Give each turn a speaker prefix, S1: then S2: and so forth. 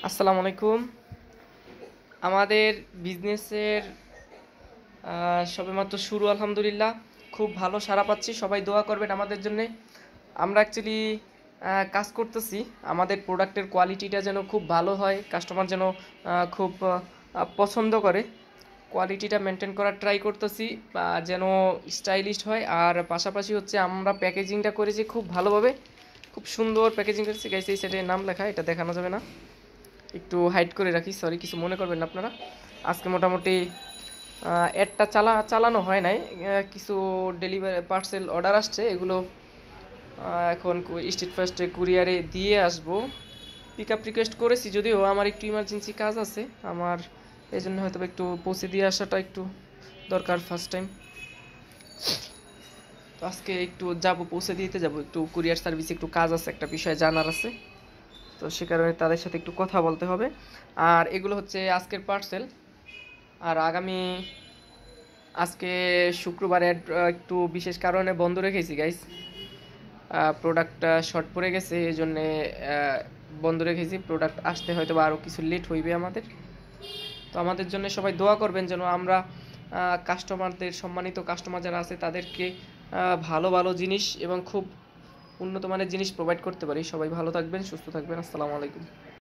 S1: আসসালামু আলাইকুম। আমাদের বিজনেসের সবেমাত্র শুরু, আলহামদুলিল্লাহ। খুব ভালো সাড়া পাচ্ছি, সবাই দোয়া করবেন আমাদের জন্যে। আমরা অ্যাকচুয়ালি কাজ করতেছি আমাদের প্রোডাক্টের কোয়ালিটিটা যেন খুব ভালো হয়, কাস্টমার যেন খুব পছন্দ করে। কোয়ালিটিটা মেনটেন করার ট্রাই করতেছি, যেন স্টাইলিশ হয়। আর পাশাপাশি হচ্ছে আমরা প্যাকেজিংটা করেছি খুব ভালোভাবে, খুব সুন্দর প্যাকেজিং করেছি। গাইস, এই সাইডে নাম লেখা, এটা দেখানো যাবে না, একটু হাইড করে রাখি, সরি, কিছু মনে করবেন না আপনারা। আজকে মোটামুটি অ্যাডটা চালানো হয় নাই, কিছু ডেলিভারি পার্সেল অর্ডার আসছে, এগুলো এখন স্ট্রিট ফাস্টে কুরিয়ারে দিয়ে আসবো। পিক আপ রিকোয়েস্ট করেছি, যদিও আমার একটু ইমার্জেন্সি কাজ আছে আমার, এই জন্য হয়তো একটু পৌঁছে দিয়ে আসাটা একটু দরকার ফার্স্ট টাইম। তো আজকে একটু যাব, পৌঁছে দিতে যাব, একটু কুরিয়ার সার্ভিসে একটু কাজ আছে, একটা বিষয় জানার আছে, তো সে কারণে তাদের সাথে একটু কথা বলতে হবে। আর এগুলো হচ্ছে আজকের পার্সেল। আর আজকে শুক্রবারে একটু বিশেষ কারণে বন্ধ রেখেছি গাইস, প্রোডাক্টটা শর্ট পড়ে গেছে, এই জন্যে বন্ধ রেখেছি। প্রোডাক্ট আসতে হয়তো বা আরও কিছু লেট হইবে আমাদের। তো আমাদের জন্য সবাই দোয়া করবেন যেন আমরা কাস্টমারদের, সম্মানিত কাস্টমার যারা আছে তাদেরকে ভালো ভালো জিনিস এবং খুব উন্নত মানের জিনিস প্রোভাইড করতে পারি। সবাই ভালো থাকবেন, সুস্থ থাকবেন। আসসালামু আলাইকুম।